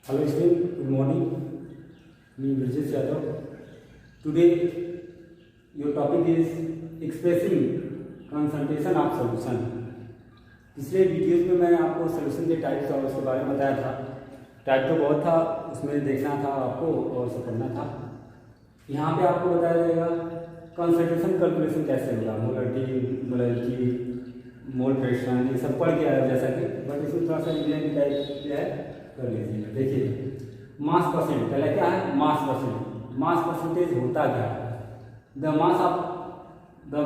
Hello student, good morning. Me Brijesh Yadav. Today your topic is expressing concentration of solution. पिछले videos में मैंने आपको solution के types और उसके बारे में बताया था। टाइप तो बहुत था, उसमें देखना था आपको और उसको पढ़ना था। यहाँ पे आपको बताया जाएगा कंसंट्रेशन कैलकुलेशन कैसे होगा, मोलरिटी, मोल फ्रैक्शन, ये सब पढ़ के आया जैसा कि, बट इसमें थोड़ा सा इंडियन टाइप जो है कर लीजिएगा। देखिए मास परसेंट, पहले क्या है मास परसेंट। मास परसेंटेज होता क्या है? The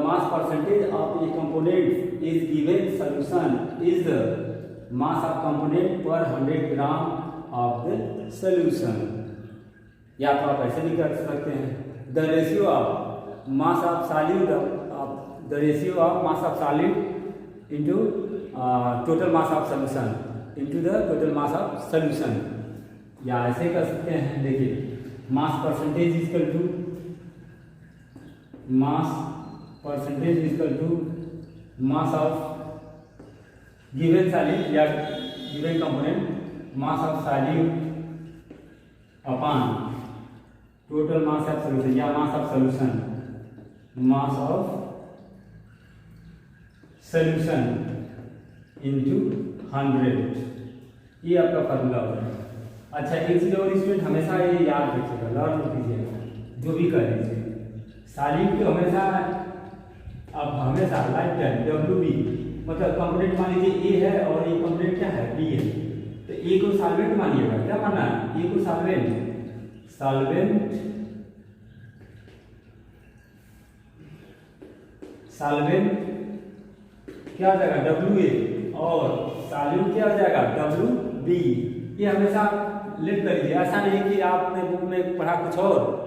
mass percentage of a component is given solution is the mass of component per 100 gram of the solution। या तो आप ऐसे भी कर सकते हैं, the ratio of mass of solid into total mass of solution into the total mass of solution। या ऐसे कर सकते हैं, देखिए mass percentage is equal to mass percentage is equal to mass of given solid या given component mass of solid upon total mass of solution या mass of solution into 100। ये आपका फार्मूला होगा। अच्छा एक चीज और स्टूडेंट हमेशा ये याद रखिएगा, लर्न कीजिएगा, जो भी कर लीजिए सॉलिड को हमेशा लाइफ टाइम WB मतलब कंपोनेंट मान लीजिए ए है और ये कंपोनेंट क्या है बी है, तो ए को सॉल्वेंट मानिएगा। क्या मानना है? ए को सॉल्वेंट क्या हो जाएगा WA और सॉल्यूट क्या हो जाएगा WB। ये हमेशा लिख कर लीजिए। ऐसा नहीं कि आपने बुक में पढ़ा कुछ और,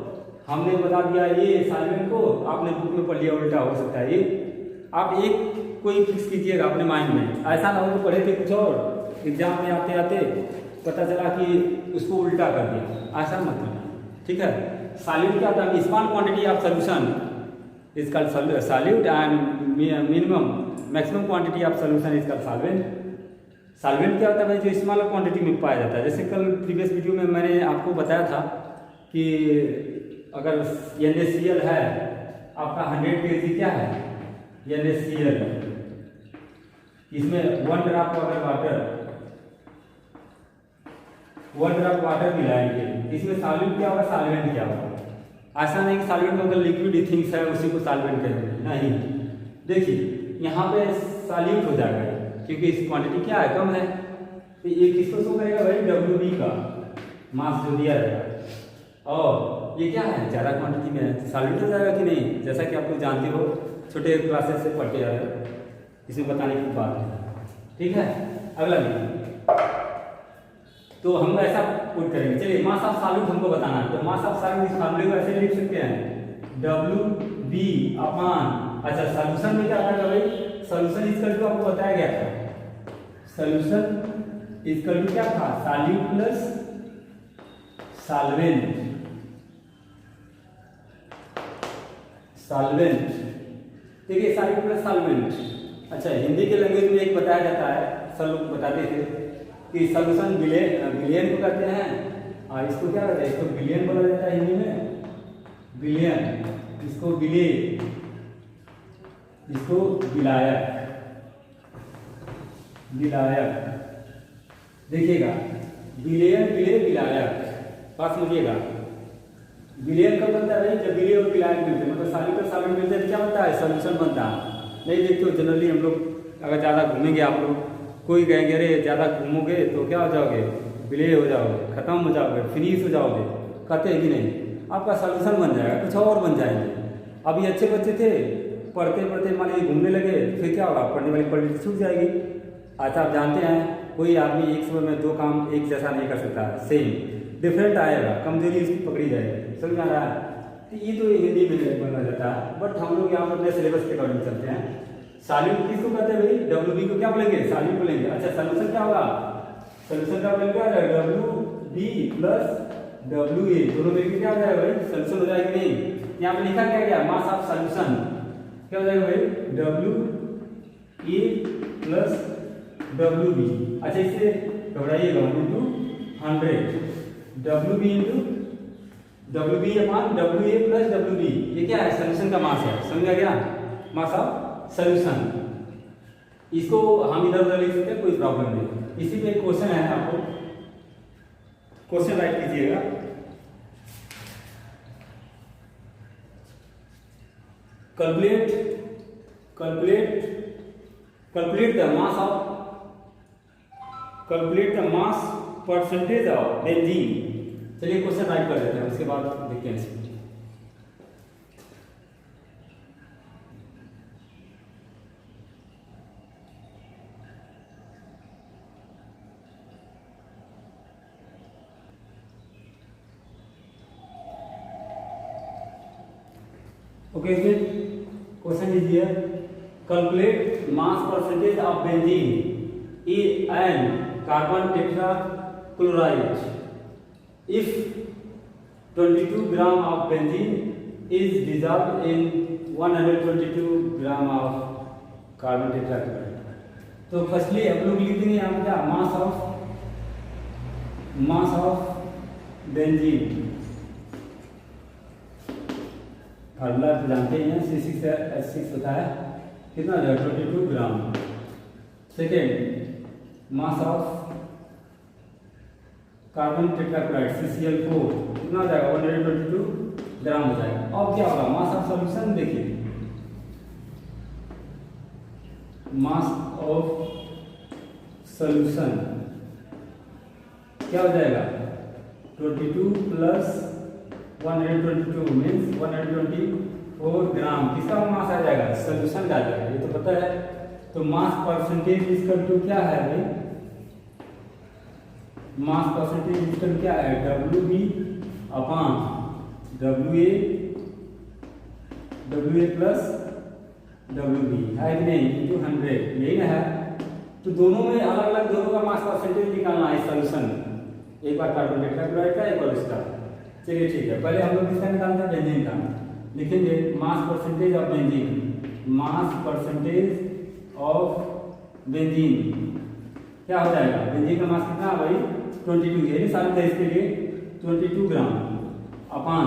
हमने बता दिया ये सॉल्वेंट को, आपने बुक में पढ़ लिया उल्टा। हो सकता है ये आप एक कोई फिक्स कीजिएगा अपने माइंड में, ऐसा ना हो कि पढ़े थे कुछ और, एग्जाम में आते आते पता चला कि उसको उल्टा कर दिया। ऐसा मत करना, ठीक है। सॉल्यूट क्या होता है? Small quantity of solution is called solute and maximum quantity of solution is called solvent. Solvent क्या होता है भाई? जो स्मॉल क्वांटिटी में पाया जाता है। जैसे कल प्रीवियस वीडियो में मैंने आपको बताया था कि अगर NaCl है आपका 100 kg क्या है NaCl, इसमें 1 ड्रॉप वाटर मिलाएंगे, इसमें सॉल्यूट क्या होगा, सॉल्वेंट क्या होगा। ऐसा नहीं कि सॉल्वेंट अगर लिक्विड थिंग्स है उसी को सॉल्वेंट कहेंगे, नहीं। देखिए यहाँ पे सॉल्यूट हो जाएगा क्योंकि इस क्वांटिटी क्या है, कम है, तो ये किसको शो करेगा भाई? WB का मास जो दिया जाएगा। और ये क्या है? ज़्यादा क्वांटिटी में है, सॉल्यूट हो जाएगा कि नहीं, जैसा कि आप लोग जानते हो, छोटे क्लासेस से पढ़ते आ रहे हो, इसमें बताने की बात है, ठीक है। अगला देखिए, तो हम ऐसा पुट करेंगे। चलिए मास ऑफ सॉल्यूट हमको बताना है, तो मास ऑफ सॉल्यूट इस फार्मूले को ऐसे लिख सकते हैं WB अपॉन, अच्छा सॉल्यूशन में क्या आता है भाई? सॉल्यूशन इक्वल टू आपको बताया गया था, सॉल्यूशन इक्वल टू क्या था? Solute plus solvent. देखिए सॉल्यूट प्लस सॉल्वेंट। अच्छा हिंदी के लैंग्वेज में एक बताया जाता है, सब लोग बताते थे कि सॉल्यूशन बिलियन को कहते हैं, और इसको क्या कहते हैं? इसको बिलियन बोला जाता है हिंदी में, बिलियन, इसको इसको विलायक। देखिएगा विलयन विलायक, बात समझिएगा। विलयन कब बनता है भाई? जब विलय और विलायक मिलते हैं, मतलब सॉल्यूट और सॉल्वेंट मिलते हैं तो क्या बनता है? सॉल्यूशन बनता है। नहीं देखते हो जनरली हम लोग अगर ज़्यादा घूमेंगे, आप लोग कोई कहेंगे अरे ज़्यादा घूमोगे तो क्या हो जाओगे? विलय हो जाओगे, खत्म हो जाओगे, फिनिश हो जाओगे, कहते हैं कि नहीं? आपका सॉल्यूशन बन जाएगा, कुछ और बन जाएंगे। अभी अच्छे बच्चे थे, पढ़ते मान लीजिए घूमने लगे, फिर क्या होगा? पढ़ने वाली क्वालिटी छूट जाएगी। अच्छा आप जानते हैं कोई आदमी एक समय में 2 काम एक जैसा नहीं कर सकता, सेम डिफरेंट आएगा, कमजोरी उसकी पकड़ी जाएगी, समझ आ रहा है? तो ये तो हिंदी में बोला जाता है, बट हम लोग यहाँ पर अपने सिलेबस के अकॉर्डिंग चलते हैं। सॉल्यूट किसको कहते हैं भाई? WB को क्या बोलेंगे? सॉल्यूट बोलेंगे। अच्छा सॉल्यूशन क्या होगा? सॉल्यूशन का बोलेंगे WB प्लस WA, दोनों मिलकर क्या हो जाएगा भाई? सॉल्यूशन हो जाएगा नहीं? यहाँ पे लिखा क्या? मास ऑफ सॉल्यूशन क्या हो जाएगा भाई? WA plus WB। अच्छा इससे घबराइएगा, 1 into 100 W B into W B upon W A plus W B, ये क्या है? सोल्यूशन का मास है, समझा गया? Mass of solution. इसको हम इधर उधर लिख सकते हैं, कोई प्रॉब्लम नहीं। इसी पे एक क्वेश्चन है, आपको क्वेश्चन राइट कीजिएगा। Calculate the mass percentage of benzene. चलिए क्वेश्चन राइट कर देते हैं, उसके बाद देखते हैं इसको। Okay, question is here, calculate mass percentage of benzene and carbon tetrachloride if 22 gram of benzene is dissolved in 122 gram of carbon tetrachloride। तो फर्स्टली हम लोग लिख देंगे यहाँ क्या? मास ऑफ बेंजीन, फार्मूला जानते हैं, C6H6 होता है, कितना हो जाएगा? 22 gram. Second, mass of carbon tetrachloride CCl4 कितना हो जाएगा? 122 ग्राम हो जाएगा। अब क्या होगा? मास ऑफ सॉल्यूशन देखिए, मास ऑफ सॉल्यूशन क्या हो जाएगा? 22 प्लस 122 मीन्स 124 ग्राम। किसका मास आ जाएगा? सॉल्यूशन का आ जाएगा, ये तो पता है। तो मास परसेंटेज इक्वल टू क्या है भाई? मास परसेंटेज इक्वल क्या है? W B upon W A plus W B, है कि नहीं? इंटू 100, यही ना है। तो दोनों में अलग अलग दोनों का मास परसेंटेज निकालना है सॉल्यूशन में। एक बार कार्बन टेट्राक्लोराइड का, एक बार इसका। चलिए ठीक है, पहले हम लोग किसका निकालते हैं? बेंजीन का। लिखेंगे mass percentage of benzene, mass percentage of benzene क्या हो जाएगा? बेंजीन का मास कितना है भाई? 22, यही साबित है इसके लिए। 22 ग्राम अपान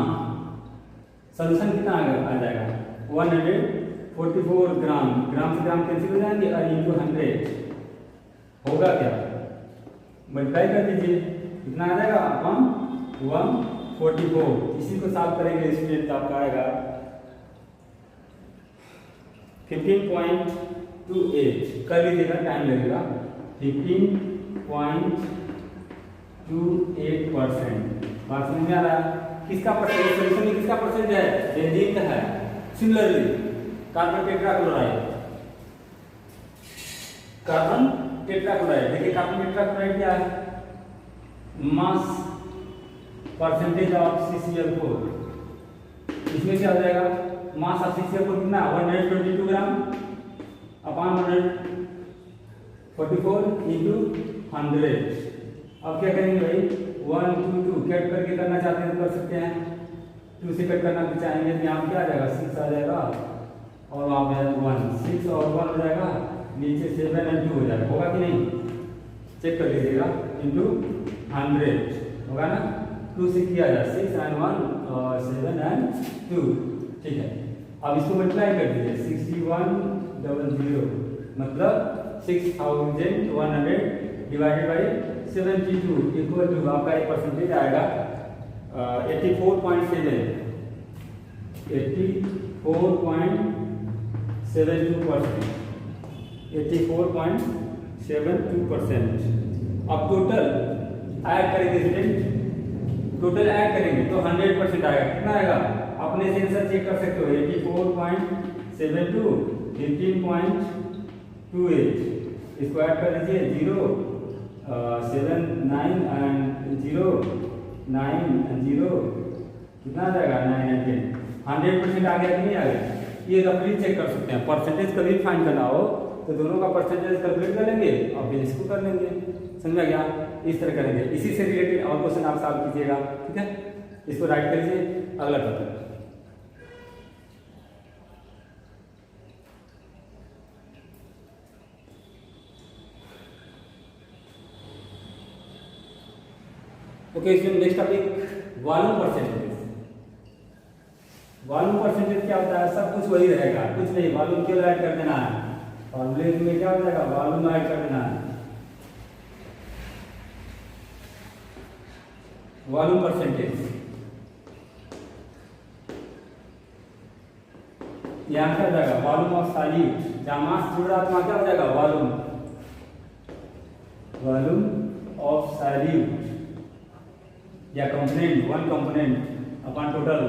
सॉल्यूशन कितना आ जाएगा? 144 ग्राम। ग्राम से ग्राम कैंसिल हो जाएंगे और इंटू 100 होगा क्या? मल्टीप्लाई कर दीजिए, कितना आ जाएगा? अपॉन 144। इसी को सॉल्व करेंगे स्टूडेंट, तो आपका आएगा 15.28। कर लीजिएगा, टाइम लगेगा। 15.28%। बात समझ में आ रहा है? किसका परसेंटेज? सॉल्यूशन में किसका परसेंटेज है? बेंजीन का है। सिमिलरली कार्बन टेट्राक्लोराइड, देखिए कार्बन टेट्राक्लोराइड क्या है? मास परसेंटेज ऑफ CCl4, इसमें क्या हो जाएगा? मास ऑफ CCl4 कितना? 122 ग्राम अपॉन 144 इंटू 100। अब क्या करेंगे भाई? 1 2 2 कट करके करना चाहते हैं तो कर सकते हैं, 2 से कट करना भी चाहेंगे तो यहाँ क्या आ जाएगा? 6 आ जाएगा और वहाँ पे 1, 6 और 1 हो जाएगा, नीचे 7 और 2 हो जाएगा। होगा कि नहीं? चेक कर लीजिएगा। इंटू 100 होगा ना? 2 से किया जाए, 6 और 1 और 7 और 2, ठीक है। अब इसको मल्टीप्लाई कर दीजिए, 6100 मतलब 6100 डिवाइडेड बाई 72 इक्वल टू आपका एक परसेंटेज आएगा 84.7, 84.72%, 84.72%। अब टोटल ऐड करेंगे स्टूडेंट, टोटल ऐड करेंगे तो 100% आएगा। कितना आएगा? अपने से आंसर चेक कर सकते हो। 84.72, 15.28, इसको ऐड कर दीजिए। 0 7 9 एंड 0 9 एंड 0 कितना आ जाएगा? 9 एंड 10। 100% आ गया कि नहीं आ गया? ये रफली चेक कर सकते हैं। परसेंटेज कभी फाइंड करना हो तो दोनों का परसेंटेज कैलकुलेट कर लेंगे और फिर इसको कर लेंगे। समझा गया? इस तरह करेंगे। इसी से रिलेटेड और क्वेश्चन आप सॉल्व कीजिएगा, ठीक है? इसको राइट करिए। अगला टॉपिक, ओके, इसमें next topic volume percentage. Volume percentage क्या होता है? सब कुछ वही रहेगा, कुछ नहीं, वॉल्यूम केवल ऐड कर देना है। फॉर्मूले में क्या हो जाएगा? वॉल्यूम ऐड कर देना है, वॉल्यूम परसेंटेज। यहाँ क्या हो जाएगा? Volume of solute. जहाँ मास जुड़ रहा है क्या हो जाएगा? वॉल्यूम, वॉल्यूम ऑफ सॉल्यूट या component, one component upon total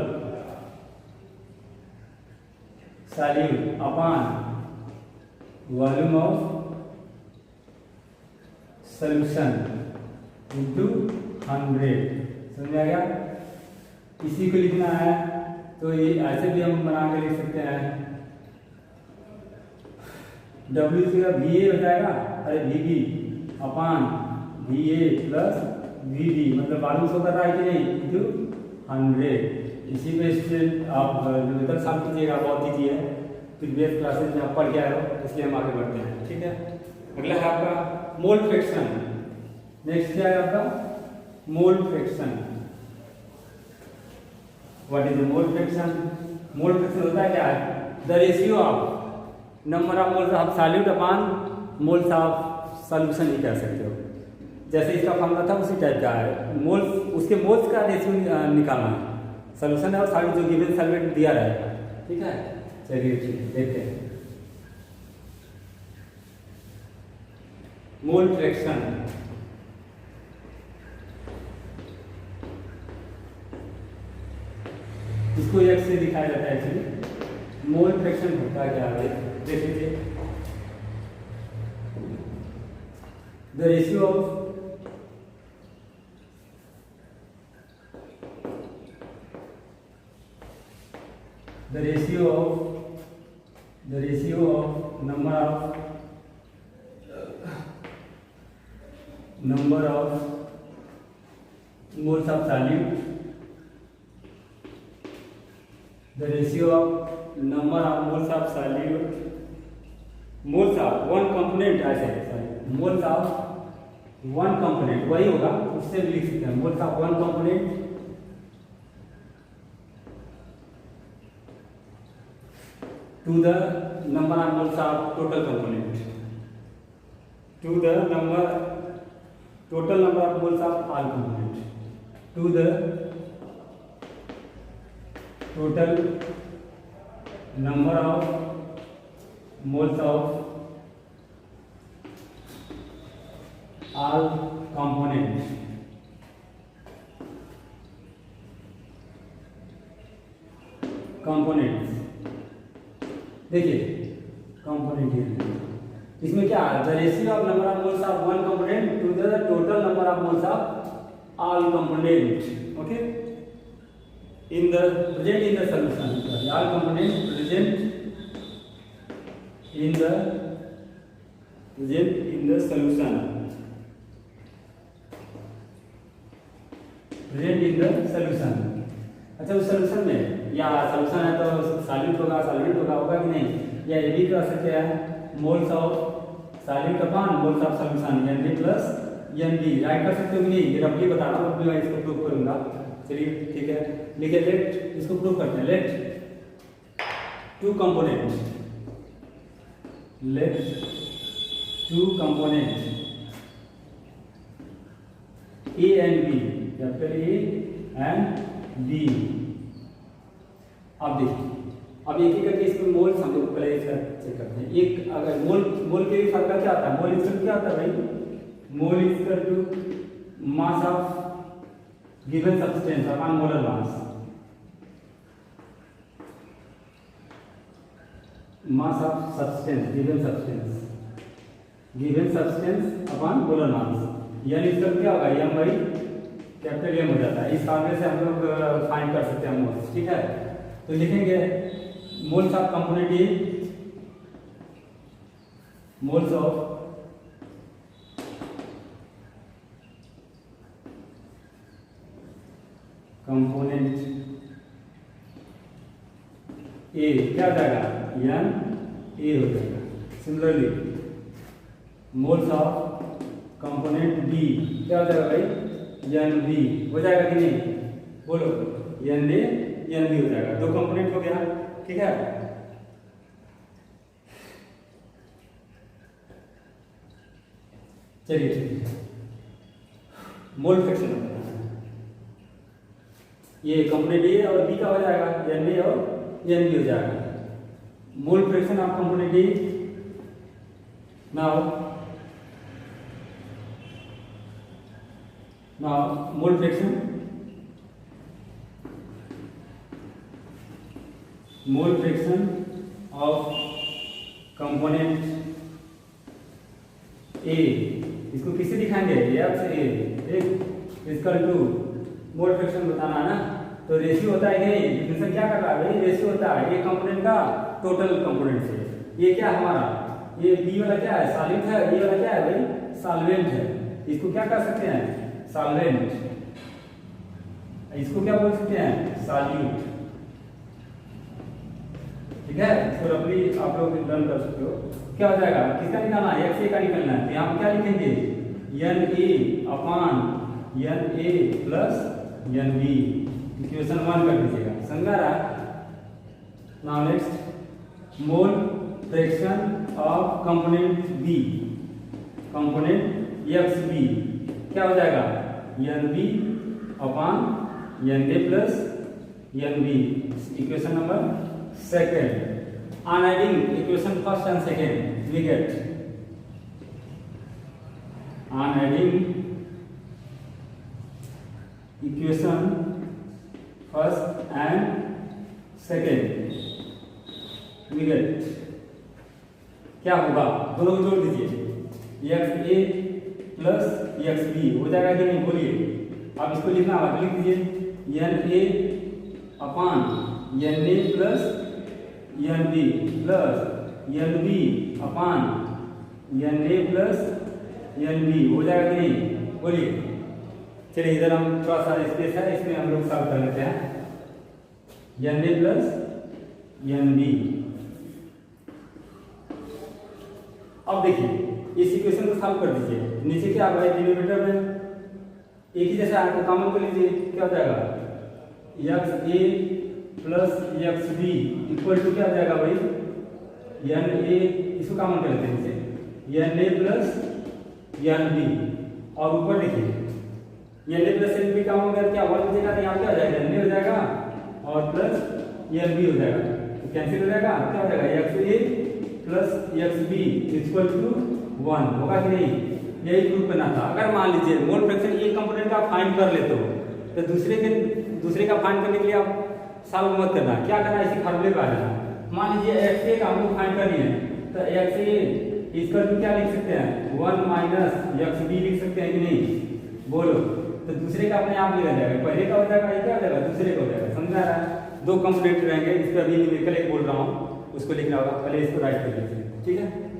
solute upon volume of solution into 100। समझ आ गया? इसी को लिखना है तो ये ऐसे भी हम बना के लिख सकते हैं। W से VA हो जाएगा, अरे VB upon VA plus VB, मतलब वॉल्यूम शो कर रहा है कि नहीं, इंटू 100। इसी पे स्टूडेंट आप मेथड सॉल्व कीजिएगा, बहुत ईजी है। प्रीवियस क्लासेस में आप पढ़ के आए हो, इसलिए हम आगे बढ़ते हैं। ठीक है, अगला है आपका मोल फ्रैक्शन। नेक्स्ट क्या है आपका? Mole fraction. What is the mole fraction? Mole fraction होता है क्या है? The ratio of number of moles of solute upon moles of solution ही कह सकते हो। जैसे इसका फॉर्मूला था उसी टाइप का है। मोल्स, उसके मोल्स का रेशियो निकालना है। सॉल्यूशन है और सॉल्यूट जो गिवन सॉल्वेंट दिया रहेगा। ठीक है, चलिए ठीक देखते हैं। मोल फ्रैक्शन, इसको एक से दिखाया जाता है एक्चुअली। मोल फ्रैक्शन होता क्या है देख लीजिए। The ratio of number of moles of solute, the ratio of number of moles of solute, moles of one component ऐसे, sorry, moles of one component वही होगा, उससे भी लिख सकते हैं moles of one component to the number of moles of total component, to the total number of moles of all component, to the total number of moles of all components, देखिए component इसमें क्या है? The ratio of number of moles of one component to the total number of moles of all component. Okay, in the present in the solution, all component present in the solution, present in the solution. अच्छा, उस solution में या solution है तो solute होगा, solvent होगा कि नहीं, या ये भी कर सकते हैं moles of solute upon moles of solution N B plus N B, write कर सकते हो कि नहीं, ये रफली बता रहा हूँ, मैं इसको प्रूव करूंगा। चलिए ठीक है, लिखिए लेट, इसको प्रूव करते हैं। Let two component, let two component A and B, capital A and B. अब देखिए, अब एक एक करके इसमें मोल्स हम लोग पहले चेक करते हैं। एक अगर मोल के फॉर्मूला क्या आता है? मोल इक्वल क्या आता है भाई? Mole equal to mass of given substance upon molar mass, mass of substance, given substance upon molar mass. यानी इसका क्या होगा? एम बाई कैपिटल एम हो जाता है। इस फॉर्मूले से हम लोग फाइंड कर सकते हैं मोल्स। ठीक है, तो लिखेंगे moles of component A, moles of component A क्या हो जाएगा? एन ए हो जाएगा। Similarly moles of component B क्या हो जाएगा भाई? एन बी हो जाएगा कि नहीं, बोलो एन ए एन बी हो जाएगा, दो कंपोनेंट हो गया, ठीक है। चलिए ठीक है, मोल फ्रैक्शन ये कंपोनेंट ए और बी का हो जाएगा, एन ए और एन बी हो जाएगा। मोल fraction of component A now mole fraction of component ए, इसको किससे दिखाएंगे, एफ से ए, एक इक्वल टू मोल फ्रैक्शन बताना है ना, तो रेशियो होता है कि नहीं, डिफिनेशन क्या कर रहा है भाई, रेशियो होता है ये कंपोनेंट का टोटल कंपोनेंट से। ये क्या हमारा, ये बी वाला क्या है, सॉलिड है, ये वाला क्या है भाई, सॉल्वेंट है। इसको क्या कर सकते हैं, सॉल्वेंट, इसको क्या बोल सकते हैं, सॉल्यूट, ठीक है। इसको रफली आप लोग रन कर सकते हो। क्या हो जाएगा, किसका निकालना है, एक्स ए का निकालना है, तो यहाँ क्या लिखेंगे, N A upon N A plus N B, equation 1 कर दीजिएगा, समझा रहा। Now next mole fraction of component B, component X B क्या हो जाएगा, N B upon N A plus N B, equation number second. On adding equation first and second, we get, on adding equation first and second, we get, क्या होगा, दोनों को जोड़ दीजिए, x A plus X B हो जाएगा कि नहीं, बोलिए। अब इसको लिखना होगा, लिख दीजिए N A upon N A plus N B plus N B upon N A plus N B हो जाएगा कि नहीं, बोलिए। चलिए इधर हम थोड़ा सा स्पेस है, इसमें हम लोग सॉल्व कर लेते हैं, N A plus N B. अब देखिए इस इक्वेशन को सॉल्व कर दीजिए, नीचे क्या आ रहा है, डिनोमिनेटर में एक ही जैसा है, कॉमन कर लीजिए, क्या हो जाएगा, X A plus X B equal to क्या हो जाएगा भाई, एन ए, इसको कॉमन कर लेते हैं इसे, N A plus N B, और ऊपर देखिए N A plus N B common कर क्या 1 बचेगा, तो यहाँ क्या हो जाएगा, एन ए हो जाएगा और प्लस एन बी हो जाएगा, तो कैंसिल हो जाएगा, क्या हो जाएगा, X A plus X B equal to 1 होगा कि नहीं, यही प्रूफ करना था। अगर मान लीजिए मोल फ्रैक्शन एक कंपोनेंट का फाइंड कर लेते हो, तो दूसरे का फाइंड करने के लिए आप सॉल्व मत करना, क्या करना, इसी फार्मूले पे आ जाना। मान लीजिए एक्स ए का हमको फाइंड करनी है, तो एक्स ए इसका तो क्या लिख सकते हैं, 1 माइनस एक्स बी लिख सकते हैं कि नहीं, बोलो। तो दूसरे का अपने आप लिखा जाएगा, पहले का हो जाएगा, ये क्या हो जाएगा, दूसरे का हो जाएगा, समझा रहा है। दो कंपोनेंट रहेंगे, इस पर अभी न्यूमेरिकल एक बोल रहा हूँ, उसको लिखना होगा, पहले इसको राइट कर लीजिए, ठीक है।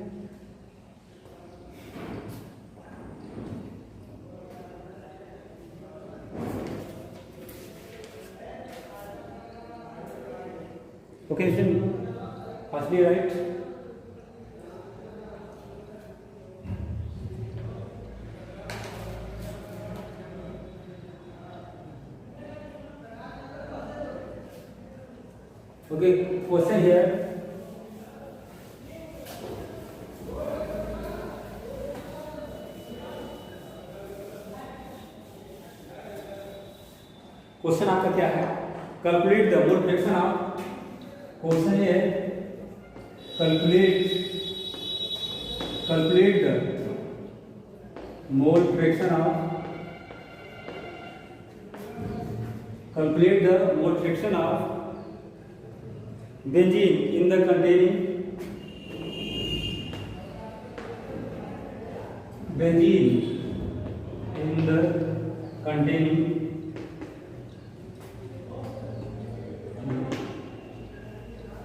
Okay, firstly write okay, question here, question आपका क्या है, calculate the mole fraction of, question ये है calculate the mole fraction of, calculate the mole fraction of benzene in the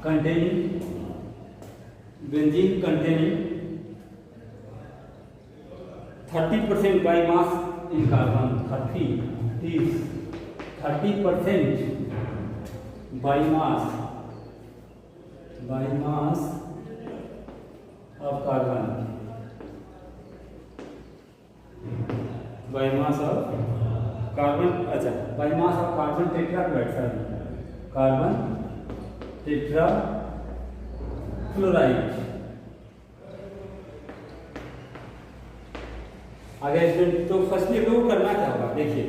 containing benzene containing 30% by mass in carbon, 30% by mass of carbon, by mass of carbon, अच्छा, by mass of carbon tetrachloride, sorry, carbon tetrafluoride. आगे student, तो firstly हम लोग को करना क्या होगा, देखिए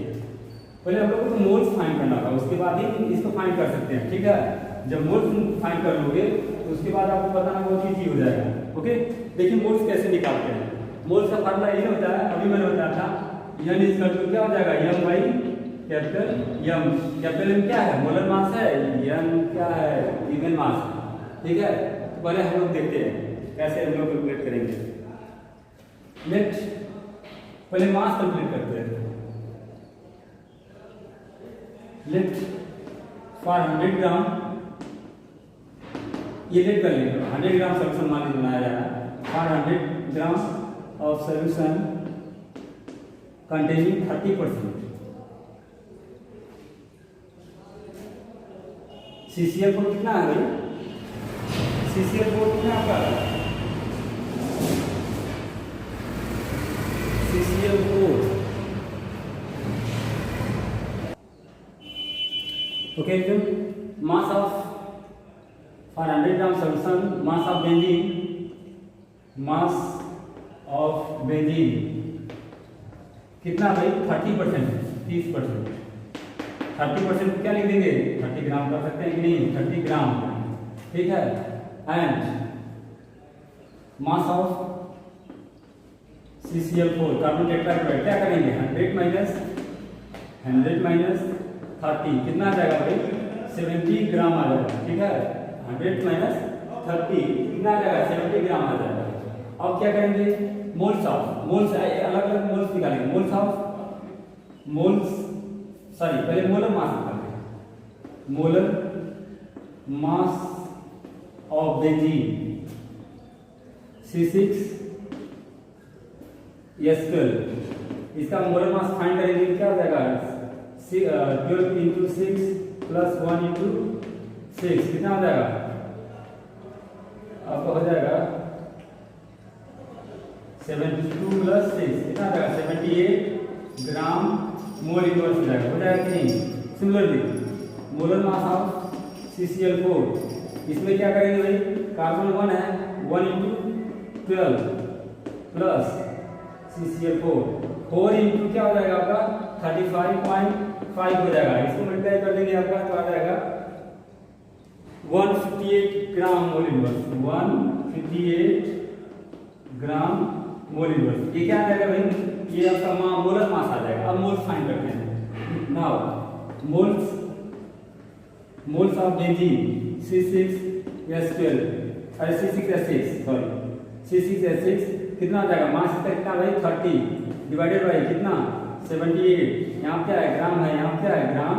पहले हम लोग को मोल्स फाइंड करना होगा, उसके बाद ही इसको फाइंड कर सकते हैं, ठीक है। जब मोल्स फाइंड कर लोगे तो उसके बाद आपको बताना बहुत ईजी हो जाएगा। ओके, देखिए मोल्स कैसे निकालते हैं। मोल्स का फार्मूला ये होता है, अभी मैंने बताया था, n इक्वल टू क्या हो जाएगा, m by capital M। Capital M क्या है, मोलर मास है, m क्या है, इवन मास, ठीक है। तो पहले हम लोग देखते हैं कैसे हम लोग कैलकुलेट करेंगे। लेट पहले मास कैलकुलेट करते हैं। लेट फॉर 100 ग्राम, ये लेट कर लेंगे, 100 ग्राम सोल्यूशन मान लीजिए बनाया जा रहा है। For 100 gram of solution containing 30% CCl4 कितना है भाई, CCl4 कितना आपका, CCl4, ओके। तो mass of for 100 gram solution, mass of benzene, mass of benzene कितना भाई, 30%, 30%। 30% क्या लिख देंगे, 30 ग्राम कर सकते हैं कि नहीं, 30 ग्राम, ठीक है। And mass of CCl4 carbon tetrachloride क्या करेंगे, 100 माइनस 30 कितना आ जाएगा भाई, 70 ग्राम आ जाएगा, ठीक है। 100 माइनस 30 कितना आ जाएगा, 70 ग्राम आ जाएगा। अब क्या करेंगे, मोल्स ऑफ, मोल्स अलग अलग मोल्स निकालेंगे, मोल्स ऑफ, मोल्स सॉरी पहले मोलर मास निकालेंगे, molar mass of benzene C6H12, इसका मोलर मास फाइंड करेंगे, क्या हो जाएगा, 12 इंटू 6 प्लस 1 इंटू 6 कितना हो जाएगा, आपका हो जाएगा 72 प्लस 6 कितना आ जाएगा, 78 ग्राम मोल इनवर्स हो जाएगा कि नहीं। Similarly molar mass of CCl4, इसमें क्या करेंगे भाई, कार्बन 1 है, 1 इंटू 12 प्लस CCl4, 4 इंटू क्या हो जाएगा आपका 35.5 हो जाएगा, इसको मल्टीप्लाई कर देंगे आपका तो आ जाएगा 158 ग्राम मोल इनवर्स, 158 ग्राम मोल इनवर्स। ये क्या आ जाएगा भाई, ये आपका मोलर मास आ जाएगा। अब मोल्स फाइंड करते हैं। Now moles of benzene C6H12 अरे C6H6 सॉरी C6H6 कितना आ जाएगा, मास इसका कितना भाई 30 डिवाइडेड बाई कितना 78, यहाँ क्या है ग्राम है, यहाँ क्या है ग्राम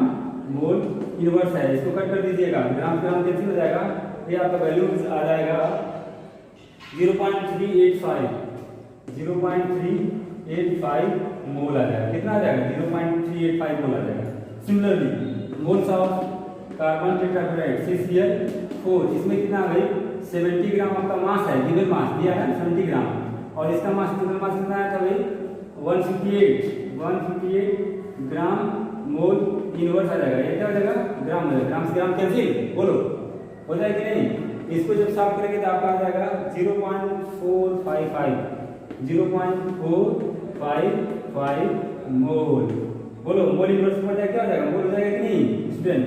मोल इनवर्स है, इसको कट कर दीजिएगा, ग्राम ग्राम कैंसिल हो जाएगा, ये आपका वैल्यू आ जाएगा 0.385 मोल आ जाएगा, कितना आ जाएगा 0.385 मोल आ जाएगा। Similarly moles of carbon tetrachloride CCl4, इसमें कितना आ गई 70 ग्राम आपका मास है, गिवन मास दिया है 70 ग्राम, और इसका मास टोटल मास कितना आया था भाई 158 ग्राम मोल इनवर्स आ जाएगा। ये क्या हो जाएगा ग्राम में, ग्राम से ग्राम कैंसिल, बोलो हो जाएगा कि नहीं। इसको जब साफ करेंगे तो आपका आ जाएगा 0.455 मोल, बोलो मोल इनवर्स हो जाएगा, क्या हो जाएगा मोल हो जाएगा कि नहीं स्टूडेंट,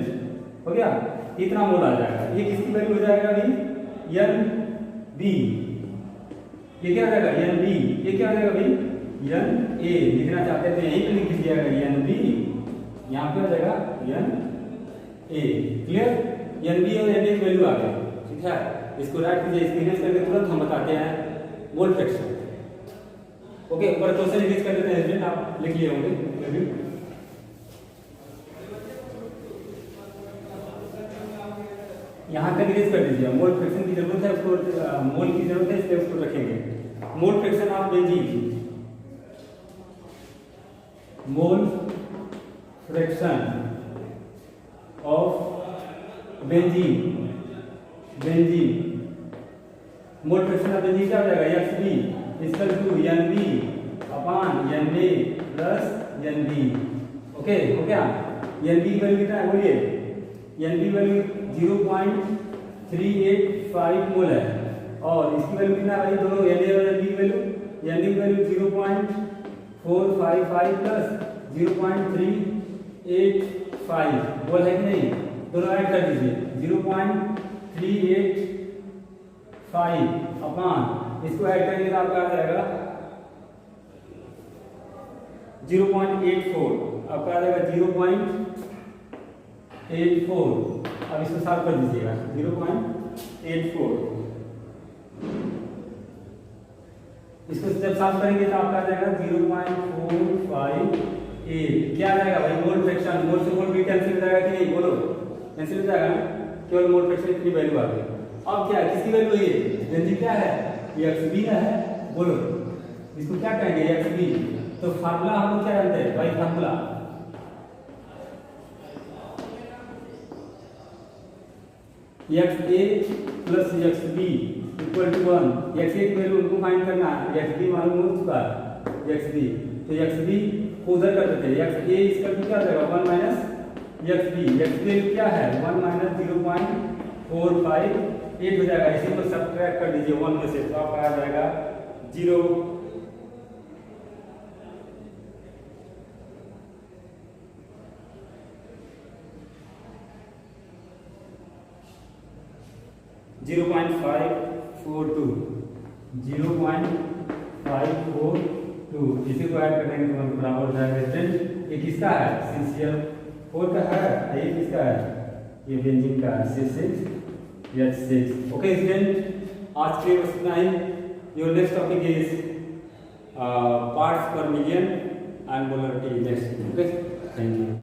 हो गया इतना मोल आ जाएगा। ये किसकी वैल्यू हो जाएगा अभी NB, ये क्या हो जाएगा NB, ये क्या हो जाएगा भाई NA, लिखना चाहते थे यहीं पे लिख दीजिएगा NB, यहाँ पे हो जाएगा NA, क्लियर। NB और NA की वैल्यू आ गई, ठीक है। इसको राइट कीजिए, एक्सपीरियंस करके तुरंत हम बताते हैं मोल फ्रैक्शन। ओके, ऊपर क्वेश्चन रिलीज कर देते हैं स्टूडेंट, आप लिख लिए होंगे वैल्यू। यहाँ तक रिलीज कर दीजिए, मोल फ्रैक्शन की जरूरत है उसको, मोल की जरूरत है इसलिए उसको रखेंगे। Mole fraction of benzene, mole fraction of benzene, mole fraction of benzene क्या हो जाएगा XB equal to NB upon NA plus NB। Okay हो गया। एन बी वैल्यू कितना है बोलिए, एन बी वैल्यू 0.385 मोल है और इसकी वैल्यू कितना भाई दोनों एन ए और N B value, N B value 0.455 plus 0.385 mole है कि नहीं, दोनों ऐड कर दीजिए 0.385 अपॉन इसको ऐड करेंगे तो आपका आ जाएगा 0.84, आपका आ जाएगा 0.84। अब इसको साफ कर दीजिएगा 0.84, इसको जब साफ करेंगे तो आपका आ जाएगा 0.458। क्या आ जाएगा भाई मोल फ्रैक्शन, मोल से मोल भी कैंसिल हो जाएगा कि नहीं, बोलो कैंसिल हो जाएगा ना, केवल मोल फ्रैक्शन इतनी वैल्यू आ गई। अब क्या किसकी वैल्यू है, रेंज क्या है, ये XB है, बोलो इसको क्या कहेंगे XB। तो फार्मूला हम लोग क्या जानते हैं भाई, formula XA plus XB equal to 1। XA की वैल्यू उनको फाइंड करना है, XB मालूम हो चुका है XB, तो XB को उधर कर देते हैं, XA इसका क्या हो जाएगा 1 माइनस XB, XB क्या है 1 माइनस 0.458 हो जाएगा, इसी को सब्ट्रैक्ट कर दीजिए 1 में से तो आपका आ जाएगा 0 0.542 इसी को ऐड करेंगे तो मतलब बराबर हो जाएगा स्टूडेंट। ये किसका है, CCl4 का है, ये किसका है, ये बेंजीन का है C6H6। ओके स्टूडेंट, आज के लिए बस इतना ही। Your next topic is parts per million and molarity next. Okay thank you.